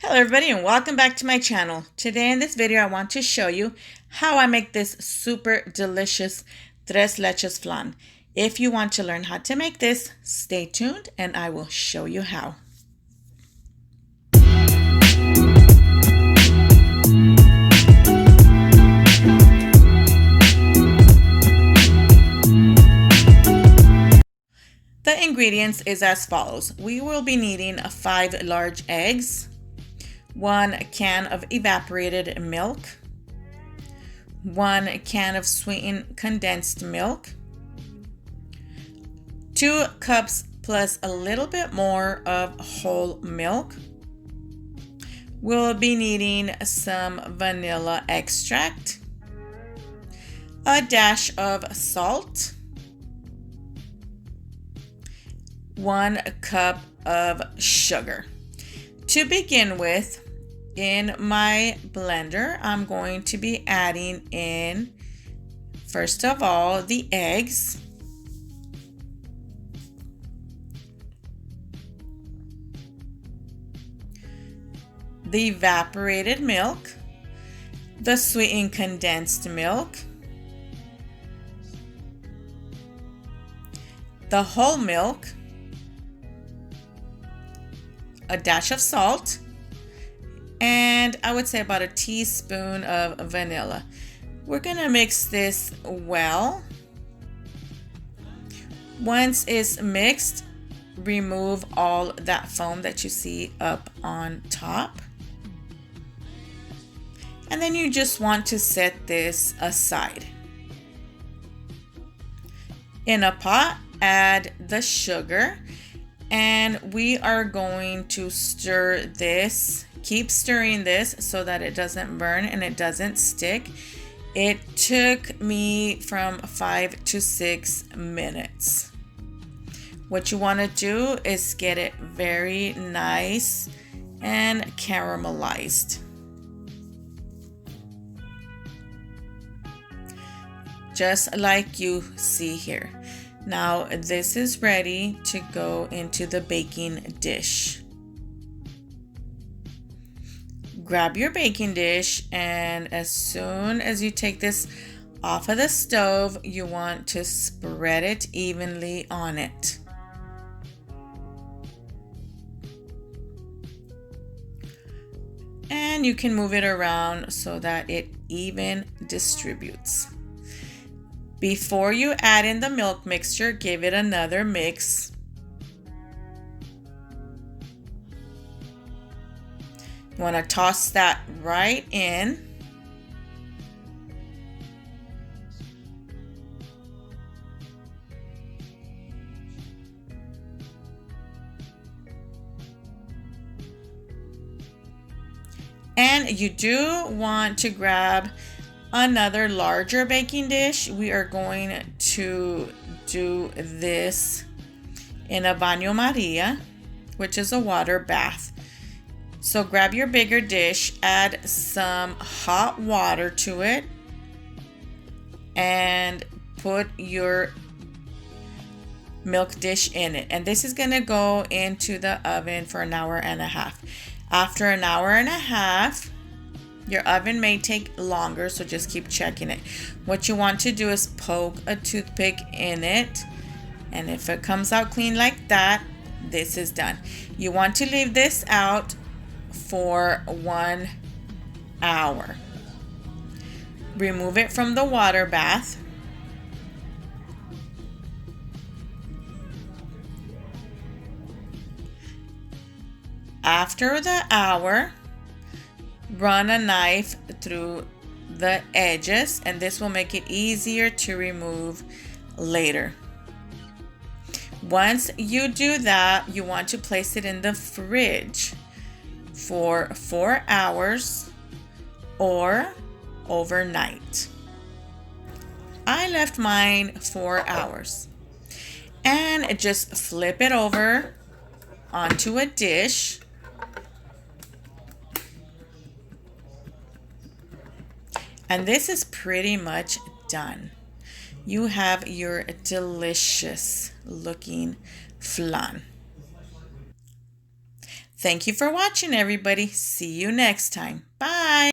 Hello everybody and welcome back to my channel. Today in this video I want to show you how I make this super delicious tres leches flan. If you want to learn how to make this, stay tuned and I will show you how. The ingredients is as follows. We will be needing 5 large eggs, 1 can of evaporated milk, 1 can of sweetened condensed milk, 2 cups plus a little bit more of whole milk. We'll be needing some vanilla extract, a dash of salt, 1 cup of sugar. To begin with, in my blender, I'm going to be adding in, first of all, the eggs. The evaporated milk, the sweetened condensed milk, the whole milk, a dash of salt, and I would say about a teaspoon of vanilla. We're gonna mix this well. Once it's mixed, remove all that foam that you see up on top. And then you just want to set this aside. In a pot, add the sugar. And we are going to stir this, keep stirring this so that it doesn't burn and it doesn't stick. It took me from 5 to 6 minutes. What you want to do is get it very nice and caramelized. Just like you see here. Now this is ready to go into the baking dish. Grab your baking dish, and as soon as you take this off of the stove, you want to spread it evenly on it. And you can move it around so that it even distributes. Before you add in the milk mixture, give it another mix. You want to toss that right in. And you do want to grab another larger baking dish. We are going to do this in a baño Maria, which is a water bath. So grab your bigger dish, add some hot water to it, and put your milk dish in it. And this is going to go into the oven for an hour and a half. After an hour and a half, your oven may take longer, so just keep checking it. What you want to do is poke a toothpick in it, and if it comes out clean like that, this is done. You want to leave this out for 1 hour. Remove it from the water bath. After the hour, run a knife through the edges, and this will make it easier to remove later. Once you do that, you want to place it in the fridge for 4 hours or overnight. I left mine 4 hours. And just flip it over onto a dish. And this is pretty much done. You have your delicious looking flan. Thank you for watching, everybody. See you next time. Bye.